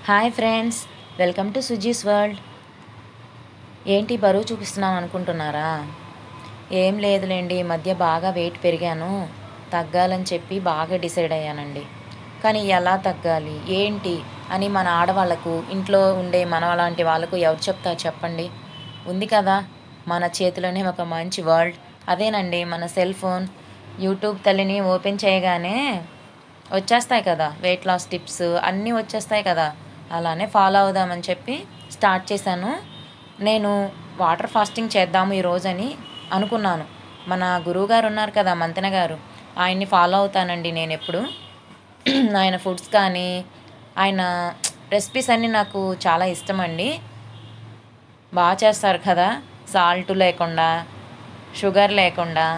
Hi friends, welcome to Suji's world. ఏంటి బరువు చూపిస్తున్నాను అనుకుంటున్నారా? ఏం లేదులేండి, ఈ మధ్య బాగా వెయిట్ పెరిగాను. తగ్గాలని చెప్పి బాగా డిసైడ్ అయ్యానండి. కానీ ఎలా తగ్గాలి ఏంటి అని మన ఆడవాళ్ళకు, ఇంట్లో ఉండే మన లాంటి వాళ్ళకు ఎవరు చెప్తారు చెప్పండి? ఉంది కదా మన చేతిలోనే ఒక మంచి వరల్డ్, అదేనండి మన సెల్ ఫోన్. యూట్యూబ్ తల్లిని ఓపెన్ చేయగానే వచ్చేస్తాయి కదా వెయిట్ లాస్ టిప్స్, అన్నీ వచ్చేస్తాయి కదా. అలానే ఫాలో అవుదామని చెప్పి స్టార్ట్ చేశాను. నేను వాటర్ ఫాస్టింగ్ చేద్దాము ఈరోజని అనుకున్నాను. మన గురువుగారు ఉన్నారు కదా, మంతెన గారు, ఆయన్ని ఫాలో అవుతానండి నేను ఎప్పుడు. ఆయన ఫుడ్స్ కానీ ఆయన రెసిపీస్ అన్నీ నాకు చాలా ఇష్టం అండి. బాగా చేస్తారు కదా, సాల్ట్ లేకుండా, షుగర్ లేకుండా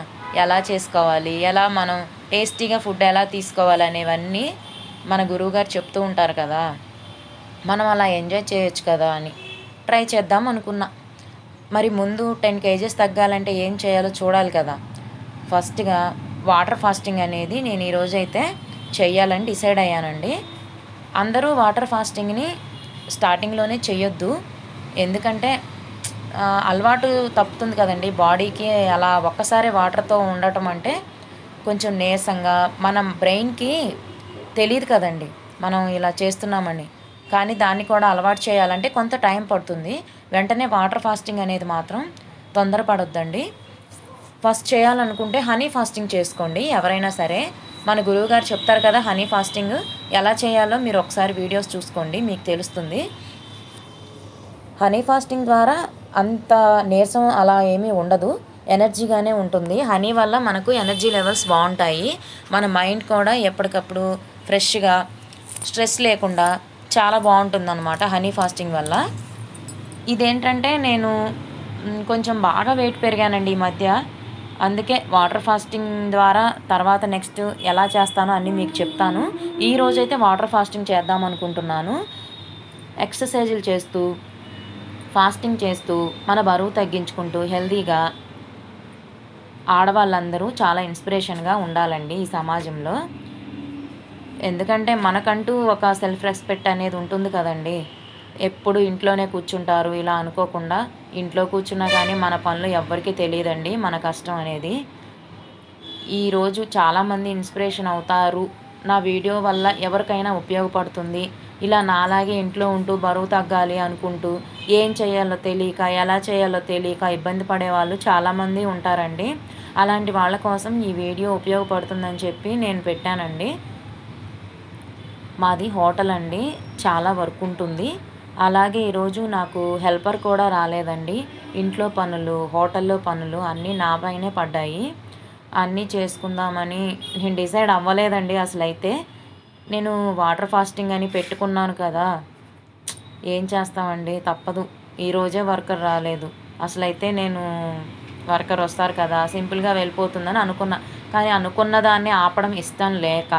ఎలా చేసుకోవాలి, ఎలా మనం టేస్టీగా ఫుడ్ ఎలా తీసుకోవాలి అనేవన్నీ మన గురువుగారు చెప్తూ ఉంటారు కదా. మనం అలా ఎంజాయ్ చేయొచ్చు కదా అని ట్రై చేద్దాం అనుకున్నా. మరి ముందు 10 కేజెస్ తగ్గాలంటే ఏం చేయాలో చూడాలి కదా. ఫస్ట్గా వాటర్ ఫాస్టింగ్ అనేది నేను ఈరోజైతే చెయ్యాలని డిసైడ్ అయ్యానండి. అందరూ వాటర్ ఫాస్టింగ్ని స్టార్టింగ్లోనే చెయ్యొద్దు. ఎందుకంటే అలవాటు తప్పుతుంది కదండి బాడీకి. అలా ఒక్కసారి వాటర్తో ఉండటం అంటే కొంచెం నీరసంగా, మనం బ్రెయిన్కి తెలియదు కదండి మనం ఇలా చేస్తున్నామని. కానీ దాన్ని కూడా అలవాటు చేయాలంటే కొంత టైం పడుతుంది. వెంటనే వాటర్ ఫాస్టింగ్ అనేది మాత్రం తొందరపడొద్దండి. ఫస్ట్ చేయాలనుకుంటే హనీ ఫాస్టింగ్ చేసుకోండి ఎవరైనా సరే. మన గురువుగారు చెప్తారు కదా హనీ ఫాస్టింగ్ ఎలా చేయాలో, మీరు ఒకసారి వీడియోస్ చూసుకోండి, మీకు తెలుస్తుంది. హనీ ఫాస్టింగ్ ద్వారా అంత నీరసం అలా ఏమీ ఉండదు, ఎనర్జీగానే ఉంటుంది. హనీ వల్ల మనకు ఎనర్జీ లెవెల్స్ బాగుంటాయి. మన మైండ్ కూడా ఎప్పటికప్పుడు ఫ్రెష్గా, స్ట్రెస్ లేకుండా చాలా బాగుంటుందన్నమాట హనీ ఫాస్టింగ్ వల్ల. ఇదేంటంటే నేను కొంచెం బాగా వెయిట్ పెరిగానండి ఈ మధ్య. అందుకే వాటర్ ఫాస్టింగ్ ద్వారా తర్వాత నెక్స్ట్ ఎలా చేస్తానో అన్నీ మీకు చెప్తాను. ఈరోజైతే వాటర్ ఫాస్టింగ్ చేద్దాం అనుకుంటున్నాను. ఎక్సర్సైజులు చేస్తూ, ఫాస్టింగ్ చేస్తూ, మన బరువు తగ్గించుకుంటూ హెల్తీగా ఆడవాళ్ళందరూ చాలా ఇన్స్పిరేషన్గా ఉండాలండి ఈ సమాజంలో. ఎందుకంటే మనకంటూ ఒక సెల్ఫ్ రెస్పెక్ట్ అనేది ఉంటుంది కదండి. ఎప్పుడు ఇంట్లోనే కూర్చుంటారు ఇలా అనుకోకుండా, ఇంట్లో కూర్చున్నా కానీ మన పనులు ఎవ్వరికీ తెలియదండి, మన కష్టం అనేది. ఈరోజు చాలామంది ఇన్స్పిరేషన్ అవుతారు, నా వీడియో వల్ల ఎవరికైనా ఉపయోగపడుతుంది. ఇలా నాలాగే ఇంట్లో ఉంటూ బరువు తగ్గాలి అనుకుంటూ ఏం చేయాలో తెలియక, ఎలా చేయాలో తెలియక ఇబ్బంది పడేవాళ్ళు చాలామంది ఉంటారండి. అలాంటి వాళ్ళ కోసం ఈ వీడియో ఉపయోగపడుతుందని చెప్పి నేను పెట్టానండి. మాది హోటల్ అండి, చాలా వర్క్ ఉంటుంది. అలాగే ఈరోజు నాకు హెల్పర్ కూడా రాలేదండి. ఇంట్లో పనులు, హోటల్లో పనులు అన్నీ నా పైనే పడ్డాయి. అన్నీ చేసుకుందామని నేను డిసైడ్ అవ్వలేదండి అసలైతే. నేను వాటర్ ఫాస్టింగ్ అని పెట్టుకున్నాను కదా, ఏం చేస్తామండి, తప్పదు. ఈరోజే వర్కర్ రాలేదు. అసలైతే నేను వర్కర్ వస్తారు కదా సింపుల్గా వెళ్ళిపోతుందని అనుకున్నా. కానీ అనుకున్న దాన్ని ఆపడం ఇష్టం లేక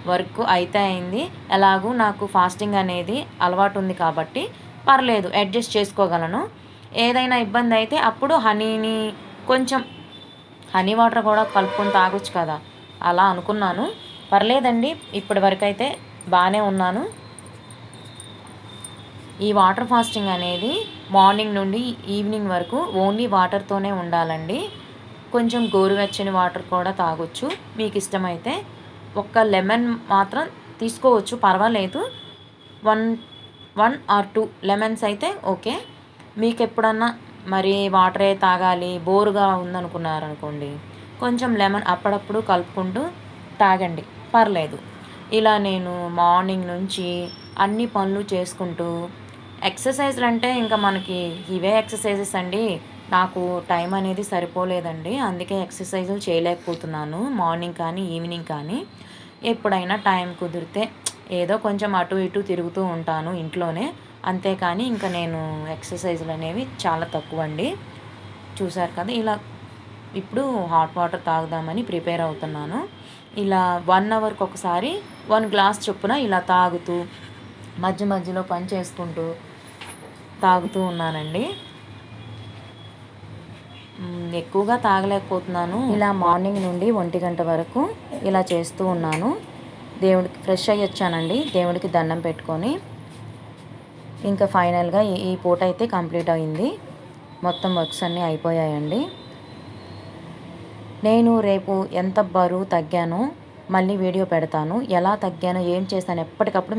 వర్క్ అయితే అయింది. ఎలాగూ నాకు ఫాస్టింగ్ అనేది అలవాటు ఉంది కాబట్టి పర్లేదు, అడ్జస్ట్ చేసుకోగలను. ఏదైనా ఇబ్బంది అయితే అప్పుడు హనీని కొంచెం, హనీ వాటర్ కూడా కలుపుకొని తాగొచ్చు కదా, అలా అనుకున్నాను. పర్లేదండి, ఇప్పటి వరకు అయితే బాగానే ఉన్నాను. ఈ వాటర్ ఫాస్టింగ్ అనేది మార్నింగ్ నుండి ఈవినింగ్ వరకు ఓన్లీ వాటర్తోనే ఉండాలండి. కొంచెం గోరువెచ్చని వాటర్ కూడా తాగొచ్చు మీకు ఇష్టమైతే. ఒక్క లెమన్ మాత్రం తీసుకోవచ్చు, పర్వాలేదు. వన్ వన్ ఆర్ 2 లెమన్స్ అయితే ఓకే. మీకు ఎప్పుడన్నా మరి వాటరే తాగాలి బోరుగా ఉందనుకున్నారనుకోండి, కొంచెం లెమన్ అప్పుడప్పుడు కలుపుకుంటూ తాగండి, పర్లేదు. ఇలా నేను మార్నింగ్ నుంచి అన్ని పనులు చేసుకుంటూ, ఎక్సర్సైజ్లు అంటే ఇంకా మనకి ఇవే ఎక్సర్సైజెస్ అండి. నాకు టైం అనేది సరిపోలేదండి, అందుకే ఎక్సర్సైజులు చేయలేకపోతున్నాను మార్నింగ్ కానీ ఈవినింగ్ కానీ. ఎప్పుడైనా టైం కుదిరితే ఏదో కొంచెం అటు ఇటు తిరుగుతూ ఉంటాను ఇంట్లోనే, అంతేకాని ఇంకా నేను ఎక్సర్సైజులు అనేవి చాలా తక్కువ అండి. చూసారు కదా, ఇలా ఇప్పుడు హాట్ వాటర్ తాగుదామని ప్రిపేర్ అవుతున్నాను. ఇలా 1 అవర్కి ఒకసారి 1 గ్లాస్ చొప్పున ఇలా తాగుతూ, మధ్య మధ్యలో పని చేసుకుంటూ తాగుతూ ఉన్నానండి. ఎక్కువగా తాగలేకపోతున్నాను. ఇలా మార్నింగ్ నుండి 1 గంట వరకు ఇలా చేస్తూ ఉన్నాను. దేవుడికి ఫ్రెష్ అయ్యి వచ్చానండి, దేవుడికి దండం పెట్టుకొని ఇంకా ఫైనల్గా ఈ పూట అయితే కంప్లీట్ అయింది. మొత్తం వర్క్స్ అన్నీ అయిపోయాయండి. నేను రేపు ఎంత బరువు తగ్గానో మళ్ళీ వీడియో పెడతాను. ఎలా తగ్గానో ఏం చేశాను ఎప్పటికప్పుడు